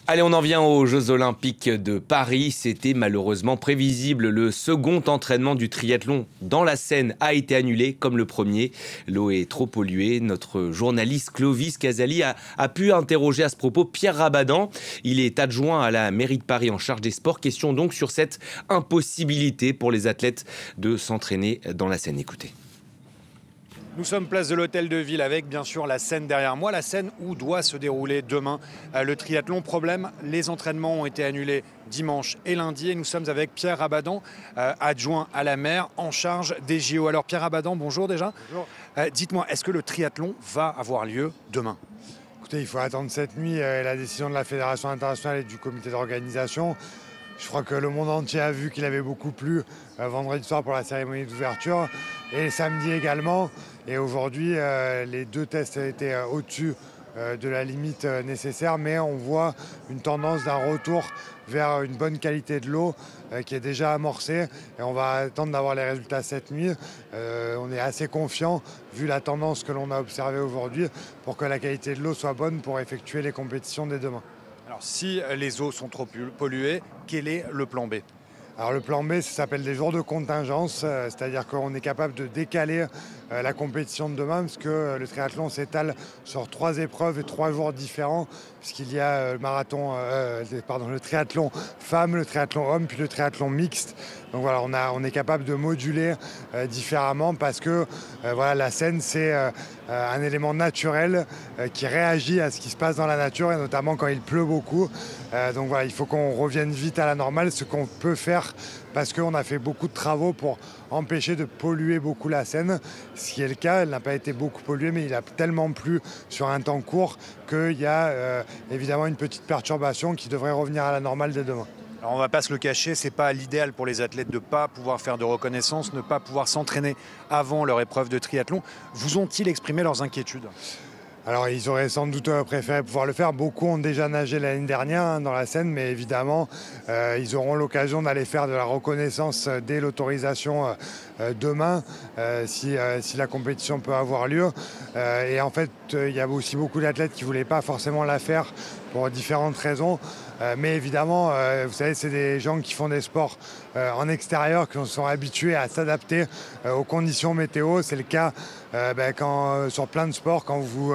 Allez, on en vient aux Jeux Olympiques de Paris. C'était malheureusement prévisible. Le second entraînement du triathlon dans la Seine a été annulé comme le premier. L'eau est trop polluée. Notre journaliste Clovis Casali a pu interroger à ce propos Pierre Rabadan. Il est adjoint à la mairie de Paris en charge des sports. Question donc sur cette impossibilité pour les athlètes de s'entraîner dans la Seine. Écoutez. Nous sommes place de l'Hôtel de Ville avec bien sûr la Seine derrière moi, la Seine où doit se dérouler demain le triathlon. Problème, les entraînements ont été annulés dimanche et lundi et nous sommes avec Pierre Rabadan, adjoint à la maire en charge des JO. Alors Pierre Rabadan, bonjour déjà. Bonjour. Dites-moi, est-ce que le triathlon va avoir lieu demain ? Écoutez, il faut attendre cette nuit la décision de la Fédération internationale et du comité d'organisation. Je crois que le monde entier a vu qu'il avait beaucoup plu vendredi soir pour la cérémonie d'ouverture et samedi également. Et aujourd'hui, les deux tests étaient au-dessus de la limite nécessaire, mais on voit une tendance d'un retour vers une bonne qualité de l'eau qui est déjà amorcée. Et on va attendre d'avoir les résultats cette nuit. On est assez confiant, vu la tendance que l'on a observée aujourd'hui, pour que la qualité de l'eau soit bonne pour effectuer les compétitions dès demain. Alors si les eaux sont trop polluées, quel est le plan B ? Alors le plan B, ça s'appelle des jours de contingence, c'est-à-dire qu'on est capable de décaler la compétition de demain, parce que le triathlon s'étale sur 3 épreuves et 3 jours différents, puisqu'il y a le triathlon femmes, le triathlon homme, puis le triathlon mixte. Donc voilà, on est capable de moduler différemment, parce que la Seine, c'est un élément naturel qui réagit à ce qui se passe dans la nature, et notamment quand il pleut beaucoup. Donc voilà, il faut qu'on revienne vite à la normale, ce qu'on peut faire, parce qu'on a fait beaucoup de travaux pour empêcher de polluer beaucoup la Seine. Ce qui est le cas, elle n'a pas été beaucoup polluée, mais il a tellement plu sur un temps court qu'il y a évidemment une petite perturbation qui devrait revenir à la normale dès demain. Alors on ne va pas se le cacher, ce n'est pas l'idéal pour les athlètes de ne pas pouvoir faire de reconnaissance, ne pas pouvoir s'entraîner avant leur épreuve de triathlon. Vous ont-ils exprimé leurs inquiétudes ? Alors ils auraient sans doute préféré pouvoir le faire. Beaucoup ont déjà nagé l'année dernière dans la Seine, mais évidemment ils auront l'occasion d'aller faire de la reconnaissance dès l'autorisation demain, si la compétition peut avoir lieu. Et en fait, il y a aussi beaucoup d'athlètes qui ne voulaient pas forcément la faire pour différentes raisons. Mais évidemment, vous savez, c'est des gens qui font des sports en extérieur, qui sont habitués à s'adapter aux conditions météo. C'est le cas sur plein de sports. Quand vous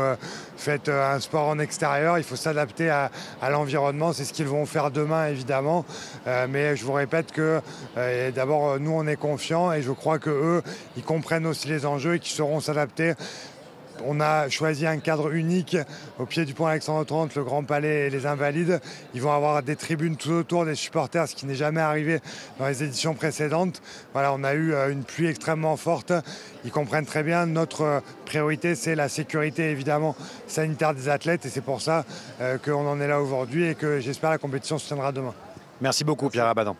faites un sport en extérieur, il faut s'adapter à l'environnement. C'est ce qu'ils vont faire demain, évidemment. Mais je vous répète que d'abord, nous, on est confiants, et je crois qu'eux, ils comprennent aussi les enjeux et qu'ils sauront s'adapter. On a choisi un cadre unique au pied du pont Alexandre XXX, le Grand Palais et les Invalides. Ils vont avoir des tribunes tout autour des supporters, ce qui n'est jamais arrivé dans les éditions précédentes. Voilà, on a eu une pluie extrêmement forte. Ils comprennent très bien. Notre priorité, c'est la sécurité, évidemment, sanitaire des athlètes. Et c'est pour ça qu'on en est là aujourd'hui et que j'espère la compétition se tiendra demain. Merci beaucoup Pierre Rabadan.